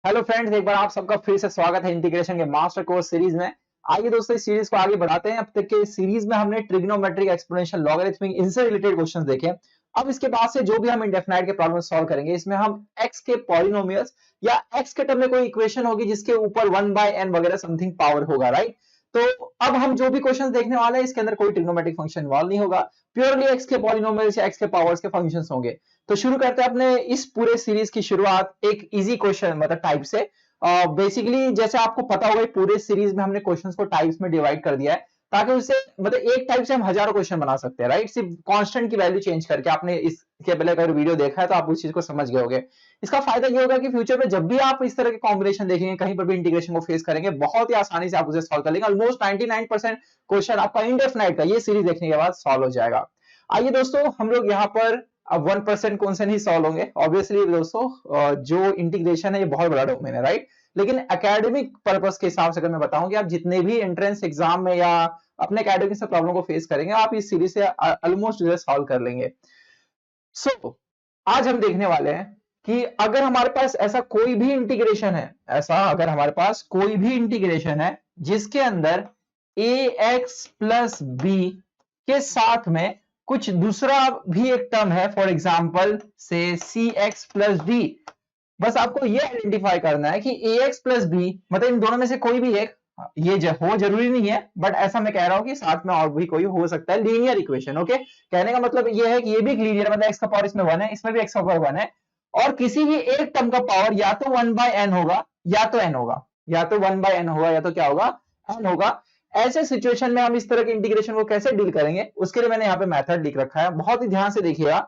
Hello friends, एक बार आप सबका फिर से स्वागत है इंटीग्रेशन के मास्टर कोर्स सीरीज में। आइए दोस्तों, इस सीरीज को आगे बढ़ाते हैं। अब तक के इस सीरीज में हमने ट्रिग्नोमेट्रिक, एक्सपोनेंशियल, लॉगरिथमिक, इनसे रिलेटेड क्वेश्चंस देखे। अब इसके बाद से जो भी हम इंडेफिनाइट के प्रॉब्लम सॉल्व करेंगे, इसमें हम एक्स के पॉलिनोमियल्स या एक्स के टर्म में कोई इक्वेशन होगी जिसके ऊपर 1/n वगैरह समथिंग पावर होगा, राइट। तो अब हम जो भी क्वेश्चन देखने वाले हैं, इसके अंदर कोई ट्रिग्नोमेट्रिक फंक्शन इन्वॉल्व नहीं होगा, प्योरली एक्स के पॉलिनोमियल्स या एक्स के पावर्स के फंक्शंस होंगे। तो शुरू करते हैं अपने इस पूरे सीरीज की शुरुआत एक इजी क्वेश्चन मतलब टाइप से। बेसिकली जैसे आपको पता होगा, पूरे सीरीज में हमने क्वेश्चंस को टाइप्स में डिवाइड कर दिया है, ताकि उससे मतलब एक टाइप से हम हजारों क्वेश्चन बना सकते हैं, राइट। सिर्फ कांस्टेंट की वैल्यू चेंज करके। आपने इसके पहले अगर वीडियो देखा है तो आप उस चीज को समझ गए होंगे। इसका फायदा ये होगा कि फ्यूचर में जब भी आप इस तरह के कॉम्बिनेशन देखेंगे, कहीं पर भी इंटीग्रेशन को फेस करेंगे, बहुत ही आसानी से आप उसे सॉल्व कर लेंगे। ऑलमोस्ट 99% क्वेश्चन आपका इंडेफिनाइट का ये सीरीज देखने के बाद सॉल्व हो जाएगा। आइए दोस्तों, हम लोग यहाँ पर अब 1% क्वेश्चन ही सॉल्व होंगे। ऑब्वियसली दोस्तों, जो इंटीग्रेशन है ये बहुत बड़ा डोमेन है, राइट। लेकिन एकेडमिक पर्पस के हिसाब से अगर मैं बताऊं कि आप जितने भी एंट्रेंस एग्जाम में या अपने एकेडमिक से प्रॉब्लम को फेस करेंगे, आप इस सीरीज से ऑलमोस्ट जो है सॉल्व कर लेंगे। सो आज हम देखने वाले हैं कि अगर हमारे पास ऐसा कोई भी इंटीग्रेशन है, अगर हमारे पास कोई भी इंटीग्रेशन है जिसके अंदर ax प्लस बी के साथ में कुछ दूसरा भी एक टर्म है, फॉर एग्जाम्पल से सी एक्स प्लस डी। बस आपको ये आइडेंटिफाई करना है कि ax प्लस बी मतलब इन दोनों में से कोई भी एक, ये हो जरूरी नहीं है, बट ऐसा मैं कह रहा हूं कि साथ में और भी कोई हो सकता है लीनियर इक्वेशन। ओके, कहने का मतलब ये है कि ये भी लीनियर, मतलब एक्स का पावर इसमें 1 है, इसमें भी एक्स का पावर 1 है, और किसी भी एक टर्म का पावर या तो 1/n होगा या तो n होगा, या तो 1/n होगा या तो क्या होगा, n होगा। ऐसे सिचुएशन में हम इस तरह के इंटीग्रेशन को कैसे डील करेंगे, उसके लिए मैंने यहाँ पे मेथड लिख रखा है। बहुत ही ध्यान से देखिएगा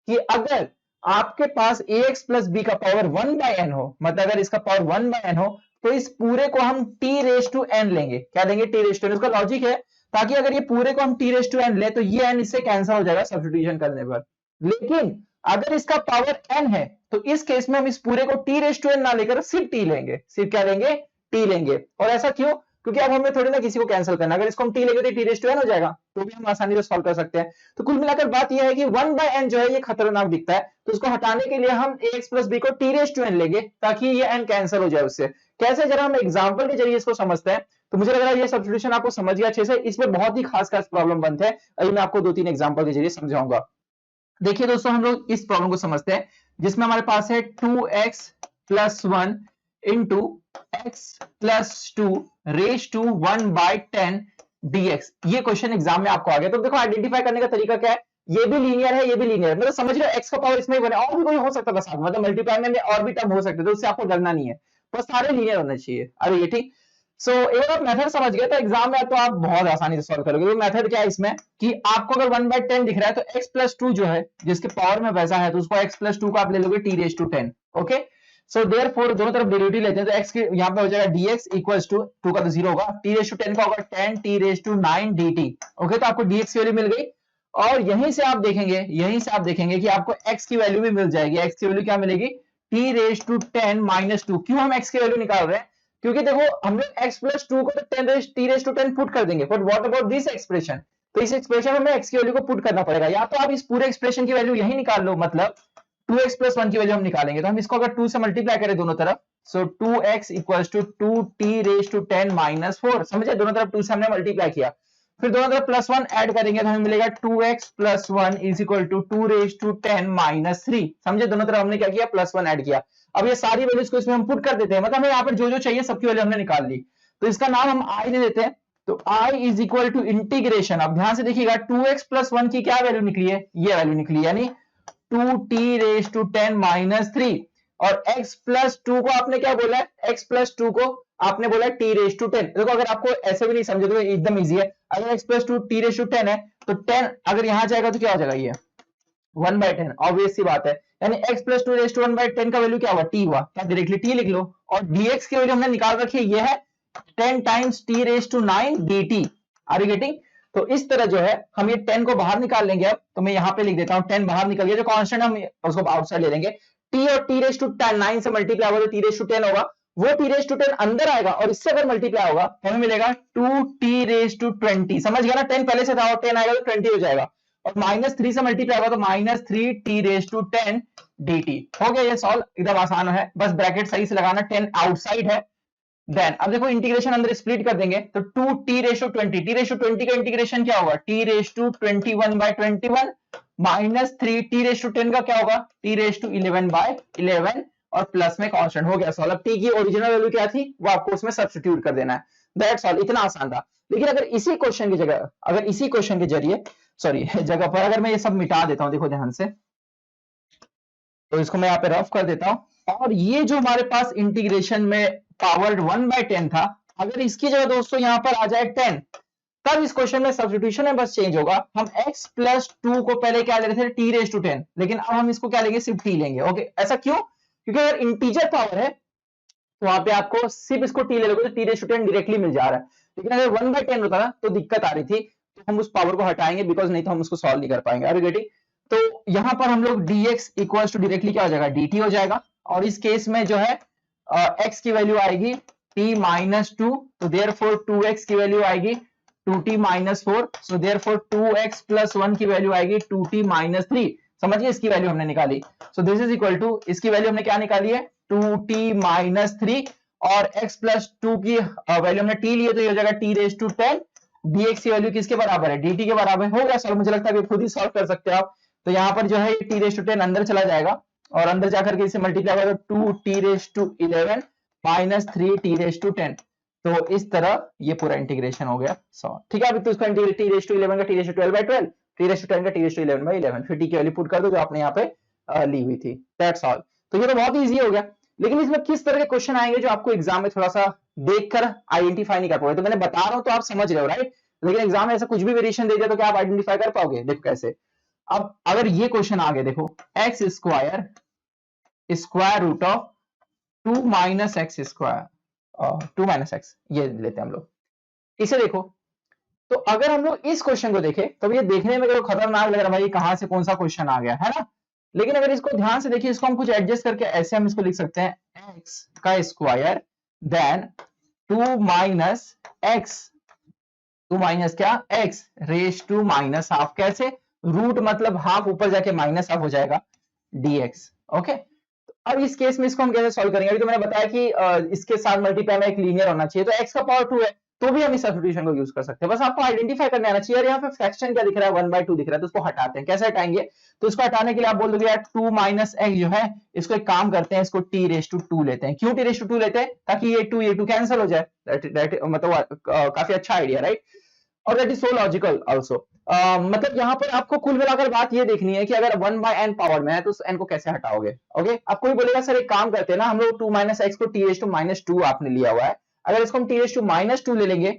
कि अगर आपके पास ax प्लस बी का पावर 1/n हो, मतलब अगर इसका पावर 1/n हो, तो इस पूरे को हम t रेज टू n लेंगे। क्या लेंगे? t raise to n। उसका लॉजिक है, ताकि अगर ये पूरे को हम t रेज टू n ले तो ये n इससे कैंसिल हो जाएगा सब्स्टिट्यूशन करने पर। लेकिन अगर इसका पावर n है तो इस केस में हम इस पूरे को t रेज टू n ना लेकर सिर्फ t लेंगे। सिर्फ क्या लेंगे? t लेंगे। और ऐसा क्यों? क्योंकि अब हमें थोड़ी ना किसी को कैंसिल करना, अगर इसको हम t लेंगे तो t रेज टू n हो जाएगा, तो भी हम आसानी से सॉल्व कर सकते हैं। तो कुल मिलाकर बात यह है कि 1/n जो है ये खतरनाक दिखता है, तो इसको हटाने के लिए हम ax प्लस b को t रेज टू n लेंगे, ताकि ये n कैंसिल हो जाए उससे। कैसे, जरा हम एग्जांपल के जरिए इसको समझते हैं। तो मुझे लग रहा है ये सब्स्टिट्यूशन आपको समझ गया अच्छे से। इसमें बहुत ही खास खास प्रॉब्लम बनते हैं, अभी मैं आपको 2-3 एग्जांपल के जरिए समझाऊंगा। देखिए दोस्तों, हम लोग इस प्रॉब्लम को समझते हैं, जिसमें हमारे पास है 2x plus 1 into x plus 2 raise to 1/10 dx। ये क्वेश्चन एग्जाम में आपको आ गया। तो देखो, आइडेंटिफाई करने का तरीका क्या है, ये भी लीनियर है, ये भी लीनियर है, मतलब समझ रहे हो, एक्स का पावर इसमें ही बने, और भी कोई हो सकता था साथ, मतलब मल्टीप्लाई में और भी टर्म हो सकते थे, उससे आपको डरना नहीं है, बस सारे लीनियर होने चाहिए। अरे ये ठीक। सो एक बार आप मेथड समझ गए तो एग्जाम में तो आप बहुत आसानी से सॉल्व करोगे। तो मेथड क्या है इसमें कि आपको अगर 1/10 दिख रहा है तो x प्लस 2 जो है जिसके पावर में वैसा है, तो उसको x प्लस 2 को आप ले लोगे t raise to 10। Okay, so therefore दोनों तरफ डेरिवेटिव लेते हैं, तो x के यहां पे हो जाएगा dx इक्वल्स टू 2 का तो 0 होगा, t रेज टू 10 का होगा 10 t raise to 9 dt। Okay, तो आपको dx की वैल्यू मिल गई, और यहीं से आप देखेंगे कि आपको x की वैल्यू भी मिल जाएगी। x की वैल्यू क्या मिलेगी? t raise to 10 minus 2। क्यों हम x की वैल्यू निकाल रहे हैं? क्योंकि देखो, हम लोग x प्लस 2 को तो 10 t रेज टू 10 पुट कर देंगे, but what about this expression? तो इस एक्सप्रेशन में हमें x की वैल्यू को पुट करना पड़ेगा। या तो आप इस पूरे एक्सप्रेशन की वैल्यू यही निकाल लो, मतलब 2x प्लस 1 की वैल्यू हम निकालेंगे, तो हम इसको अगर 2 से मल्टीप्लाई करें दोनों तरफ, so 2x equals to 2t raise to 10 minus 4। समझे, दोनों तरफ 2 से हमने मल्टीप्लाई किया, फिर दोनों तरफ प्लस 1 ऐड करेंगे तो हमें मिलेगा 2x plus 1 is equal to 2 raise to 10 minus 3। समझे, दोनों तरफ हमने क्या किया? प्लस 1 ऐड किया। अब ये सारी वैल्यूज को इसमें हम पुट कर देते हैं, मतलब हमें यहाँ पर जो जो चाहिए सबकी वैल्यू हमने निकाल ली, तो इसका नाम हम i दे देते हैं। तो i is equal to integration, अब ध्यान से देखिएगा, 2x प्लस 1 की क्या वैल्यू निकली है? ये वैल्यू निकली, यानी 2t रेज टू 10 माइनस 3। और x प्लस 2 को आपने क्या बोला है? x प्लस 2 को आपने बोला t रेज टू 10। देखो, अगर आपको ऐसे भी नहीं समझे तो एकदम इजी है। अगर x plus 2 t raise to 10 है, तो 10 अगर यहां जाएगा तो क्या हो जाएगा? ये 1/10, ऑब्वियस सी बात है। यानी x प्लस 2 रेज टू 1/10 का वैल्यू क्या हुआ? t हुआ। क्या डायरेक्टली t लिख लो, और dx की वैल्यू हमने निकाल रखी है, ये है 10 times t raise to 9 dt। Are you getting? तो इस तरह जो है हम ये 10 को बाहर निकाल लेंगे। अब तो मैं यहां पे लिख देता हूं, 10 बाहर निकल गया, जो कांस्टेंट हम उसको आउटसाइड ले लेंगे। t और t रेज टू 9 से मल्टीप्लाई होगा तो t रेज टू 10 होगा, वो t रेज टू 10 अंदर आएगा और इससे अगर मल्टीप्लाई होगा तो हमें मिलेगा 2t रेज टू 20। समझ गया ना, 10 पहले से था और 10 आएगा तो 20 हो जाएगा, और माइनस 3 से मल्टीप्लाई होगा तो minus 3 t raise to 10 dt। हो गया ये सॉल्व, एकदम आसान है, बस ब्रैकेट सही से लगाना, 10 आउटसाइड है। देन अब देखो इंटीग्रेशन अंदर स्प्लिट कर देंगे तो 2t/20, t/20 का इंटीग्रेशन क्या होगा, t/21/21 माइनस 3t/10 का क्या होगा, t/11/11 और प्लस में कांस्टेंट। हो गया सॉल्व। अब t की ओरिजिनल वैल्यू क्या थी वो आपको उसमें सब्स्टिट्यूट कर देना है, दैट्स ऑल, इतना आसान था। लेकिन अगर इसी क्वेश्चन की जगह, अगर इसी क्वेश्चन के जरिए सॉरी जगह पर अगर मैं ये सब मिटा देता हूं, देखो ध्यान से, तो इसको मैं यहाँ पे रफ कर देता हूं, और ये जो हमारे पास इंटीग्रेशन में पावर 1/10 था, अगर इसकी जगह दोस्तों यहां पर आ जाए 10, तब इस क्वेश्चन में सब्स्टिट्यूशन में बस चेंज होगा। हम x प्लस 2 को पहले क्या ले रहे थे, t/10, लेकिन अब हम इसको क्या लेंगे, सिर्फ t लेंगे। ओके, ऐसा क्यों, क्योंकि अगर इंटीजर पावर है तो वहां पे आपको सिर्फ इसको t ले लोगे तो t/10 डायरेक्टली मिल जा रहा है, लेकिन अगर 1/10 होता ना तो दिक्कत आ रही थी, तो हम उस पावर को हटाएंगे, बिकॉज नहीं तो हम उसको सॉल्व नहीं कर पाएंगे। Are you getting? तो यहां पर हम लोग dx इक्वल्स टू डायरेक्टली क्या हो जाएगा, dt हो जाएगा, और इस केस में जो है x की वैल्यू आएगी t-2, तो देयरफॉर 2x की वैल्यू आएगी 2t-4, so therefore 2x plus 1 की वैल्यू आएगी 2t-3। समझिए, इसकी वैल्यू हमने निकाली, so this is equal to, इसकी वैल्यू हमने क्या निकाली है, 2t-3, और x प्लस 2 की वैल्यू हमने t लिए तो ये हो जाएगा t/10, dx की वैल्यू किसके बराबर है, dt के बराबर। हो गया सॉल्व, मुझे लगता है खुद ही सॉल्व कर सकते हो आप। तो यहाँ पर जो है t/10 अंदर चला जाएगा, और अंदर जाकर के इसे मल्टीप्लाई होगा तो 2t/11 माइनस 3t/10, तो इस तरह ये पूरा इंटीग्रेशन हो गया सॉल्व। ठीक है, अभी तो इसका इंटीग्रेट t/11 का t/12/12, t/10 का t/11/11, फिर t की वैल्यू पुट कर दो जो आपने यहाँ पे ली हुई थी, दैट्स ऑल। तो ये तो बहुत इजी हो गया, लेकिन इसमें किस तरह के क्वेश्चन आएंगे जो आपको एग्जाम में थोड़ा सा देखकर आइडेंटिफाई नहीं कर पाओगे। तो मैंने बता रहा हूं तो आप समझ रहे हो, राइट, लेकिन एग्जाम में ऐसा कुछ भी वेरिएशन दे दिया तो क्या आप आइडेंटिफाई कर पाओगे, देखो कैसे। अब अगर ये क्वेश्चन आ गया, देखो x square square root of 2 minus x square, 2 minus x, ये लेते हैं हम लोग, इसे देखो। तो अगर हम लोग इस क्वेश्चन को देखें तो ये देखने में खतरनाक लग रहा है भाई, कहां से कौन सा क्वेश्चन आ गया है ना, लेकिन अगर इसको ध्यान से देखिए, इसको हम कुछ एडजस्ट करके ऐसे हम इसको लिख सकते हैं, एक्स का square then 2 minus x, 2 minus क्या, x raise to minus half. कैसे, रूट मतलब हाफ, ऊपर जाके माइनस हाफ हो जाएगा dx। ओके, अब इस केस में इसको हम कैसे सॉल्व करेंगे, अभी तो मैंने बताया कि इसके साथ मल्टीप्लाई में एक लीनियर होना चाहिए, तो x का पावर 2 है तो भी हम इस सब्स्टिट्यूशन को यूज कर सकते हैं। बस आपको आइडेंटिफाई करने आना चाहिए। यहाँ पे फ्रैक्शन क्या दिख रहा है, 1/2 दिख रहा है, तो उसको हटाते हैं। कैसे हटाएंगे, तो इसको हटाने के लिए आप बोल दोगे यार 2 माइनस एक्स जो है, इसको एक काम करते हैं, इसको t/2 लेते हैं। क्यों t/2 लेते हैं, ताकि ये 2 कैंसिल हो जाए, मतलब काफी अच्छा आइडिया, राइट, और that is so logical also. मतलब यहाँ पर आपको कुल मिलाकर बात ये देखनी है कि अगर 1/n पावर में है तो उस n को कैसे हटाओगे। ओके, अब कोई बोलेगा सर एक काम करते हैं ना, हम लोग 2 माइनस एक्स को t/-2 आपने लिया हुआ है, अगर इसको हम t/-2 ले लेंगे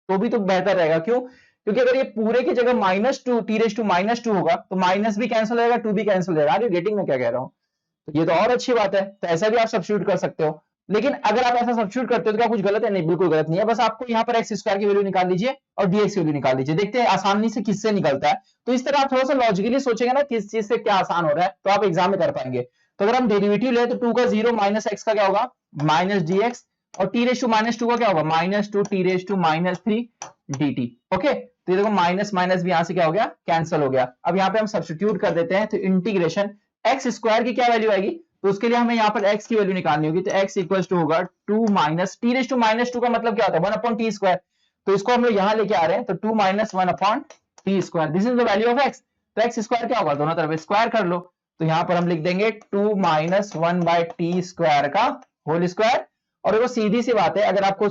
तो भी तो बेहतर रहेगा। क्यों, क्योंकि अगर ये पूरे की जगह -2 t/-2 होगा तो माइनस भी कैंसिल हो जाएगा, 2 भी कैंसिल हो जाएगा। आर यू गेटिंग मैं क्या कह रहा हूँ, तो ये तो और अच्छी बात है, तो ऐसा भी आप सब्स्टिट्यूट कर सकते हो। लेकिन अगर आप ऐसा सब्स्टिट्यूट करते हो तो क्या कुछ गलत है, नहीं, बिल्कुल गलत नहीं है। बस आपको यहाँ पर एक्स स्क्वायर की वैल्यू निकाल लीजिए और dx की वैल्यू निकाल लीजिए, देखते हैं आसानी से किससे निकलता है। तो इस तरह आप थोड़ा सा लॉजिकली सोचेंगे ना किस चीज से क्या आसान हो रहा है, तो आप एग्जाम में कर पाएंगे। तो अगर हम डेरिवेटिव ले तो 2 का 0 माइनस एक्स का क्या होगा, माइनस dx, और t/-2 का क्या होगा, -2 t/-3 dt। ओके, तो ये देखो माइनस माइनस भी यहां से क्या हो गया, कैंसिल हो गया। अब यहाँ पे हम सब्स्टिट्यूट कर देते हैं, तो इंटीग्रेशन एक्स स्क्वायर की क्या वैल्यू आएगी, तो उसके लिए हमें यहाँ पर x की वैल्यू निकालनी होगी, तो x इक्वल टू होगा 2 माइनस t/-2 का मतलब क्या होता है, 1/t स्क्वायर, तो इसको हम लोग यहाँ लेके आ रहे हैं, तो 2 minus 1/t square, this is the value of x। तो x स्क्वायर क्या होगा, दोनों तरफ स्क्वायर कर लो, तो यहाँ पर हम लिख देंगे 2 माइनस 1/t स्क्वायर का होल स्क्वायर। और वो सीधी सी बात है, अगर आपको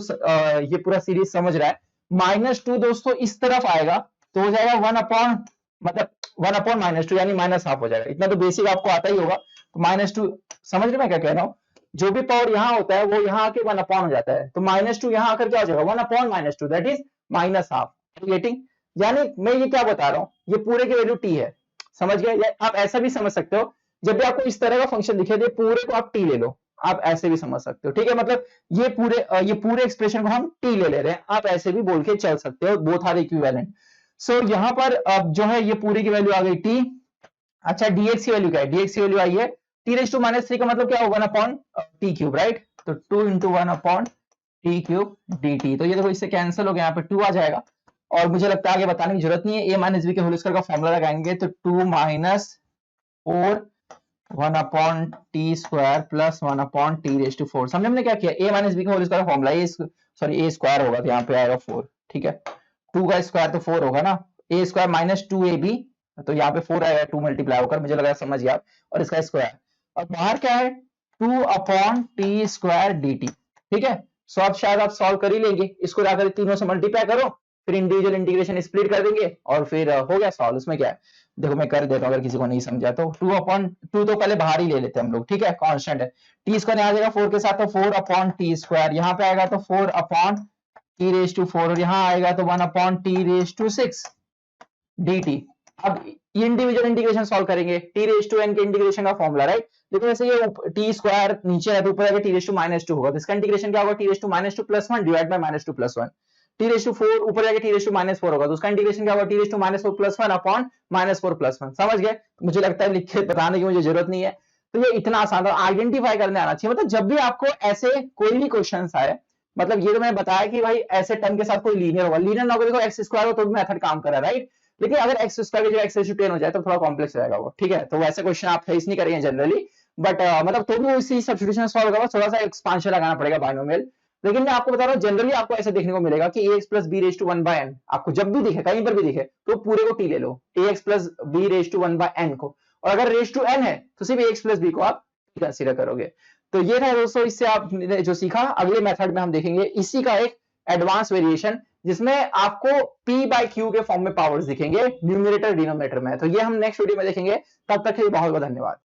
ये पूरा सीरीज समझ रहा है, -2 दोस्तों इस तरफ आएगा तो हो जाएगा 1/, मतलब 1/-2 यानी माइनस हाफ हो जाएगा। इतना तो बेसिक आपको आता ही होगा, तो -2, समझ रहे मैं क्या कह रहा हूँ, जो भी पावर यहाँ होता है वो यहाँ आके 1/, हो जाता है, तो -2 यहाँ आकर क्या हो जाएगा, 1/-2, that is minus half. Getting, यानी मैं ये क्या बता रहा हूँ, ये पूरे की वैल्यू t है, समझ गए। आप ऐसा भी समझ सकते हो, जब भी आपको इस तरह का फंक्शन दिखे दे पूरे को आप t ले लो, आप ऐसे भी समझ सकते हो, ठीक है, मतलब ये पूरे एक्सप्रेशन को हम t ले रहे हैं, आप ऐसे भी बोल के चल सकते हो, बोथ आर इक्विवेलेंट। सो यहाँ पर अब जो है ये पूरी की वैल्यू आ गई t। अच्छा, dx की वैल्यू क्या है, dx की वैल्यू आई है t/-3 का मतलब क्या होगा, 1/t³, राइट, तो 2 × 1/t³ dt। तो ये देखो इससे कैंसिल हो गया, यहाँ पे 2 आ जाएगा, और मुझे लगता है आगे बताने की जरूरत नहीं है, a - b के होल स्क्वायर का फॉर्मूला लगाएंगे तो 2 - 4 1 upon t square plus 1 upon t raise to 4। समझे हमने क्या किया, ए माइनस बी का whole square formula, sorry a square होगा तो यहाँ पे आएगा 4, ठीक है। 2 का स्क्वायर तो 4 होगा ना, ए स्क्वायर माइनस 2 ए बी, तो यहाँ पे 4 आएगा 2 मल्टीप्लाई होकर, मुझे लगा समझ गया आप। और इसका स्क्वायर, और बाहर क्या है 2 upon t square D T, ठीक है। सो अब शायद आप सॉल्व कर ही लेंगे, इसको जाकर तीनों से मल्टीप्लाई करो, फिर इंडिविजुअल इंटीग्रेशन स्प्लिट कर देंगे और फिर हो गया सॉल्व। उसमें क्या है, देखो मैं कर देता हूँ अगर किसी को नहीं समझा तो। 2 अपॉन 2 तो पहले बाहर ही ले लेते हैं हम लोग, ठीक है, कांस्टेंट है। टी स्क्वायर यहाँ आ जाएगा 4 के साथ, तो 4 अपॉन टी स्क्वायर, यहाँ पे आएगा तो 4 अपॉन टी रेज टू 4, और यहाँ आएगा तो 1 upon t raise to 6 dt। अब इंडिविजुअल इंटीग्रेशन सॉल्व करेंगे, टी रेज टू एन के इंटीग्रेशन का फॉर्मूला, राइट। लेकिन वैसे ये टी स्क्वायर नीचे है तो ऊपर आएगा टी रेज टू -2 होगा, तो इसका इंटीग्रेशन क्या होगा, t raise to -2 + 1 divide by -2 + 1। T raise to 4 ऊपर जाके टी रेज टू -4 होगा, तो उसका इंटीग्रेशन क्या होगा, टी रेज टू -4 + 1 अपॉन -4 + 1। समझ गए, मुझे लगता है लिख के बताने की मुझे जरूरत नहीं है। तो ये इतना आसान था, आइडेंटिफाई करने आना चाहिए। मतलब जब भी आपको ऐसे कोई भी क्वेश्चन आए, मतलब ये तो मैंने बताया कि भाई ऐसे टर्म के साथ कोई लीनियर होगा, लीनियर ना हो देखो एक्स स्क्वायर हो तो भी मेथड काम कर रहा है, राइट। लेकिन अगर एक्स स्क्वायर की जगह एक्स रेज़ टू 10 हो जाए तो थोड़ा कॉम्प्लेक्स हो जाएगा वो, ठीक है। तो वैसे क्वेश्चन आप फेस नहीं करेंगे जनरली, बट मतलब तो भी उसी सब्स्टिट्यूशन सॉल्व होगा, थोड़ा सा एक्सपांशन लगाना पड़ेगा बाइनोमियल। लेकिन मैं आपको बता रहा हूँ जनरली आपको ऐसे देखने को मिलेगा कि ax plus b raise to 1/n, आपको जब भी दिखे कहीं पर भी दिखे तो पूरे को टी ले लो, ax plus b raise to 1/n को, और अगर रेज टू n है तो सिर्फ ax प्लस बी को आप कंसीडर करोगे। तो ये था दोस्तों, इससे आपने जो सीखा, अगले मेथड में हम देखेंगे इसी का एक एडवांस वेरिएशन, जिसमें आपको p बाय q के फॉर्म में पावर्स दिखेंगे न्यूमरेटर डिनोमिनेटर में। तो ये हम नेक्स्ट वीडियो में देखेंगे, तब तक के लिए बहुत बहुत धन्यवाद।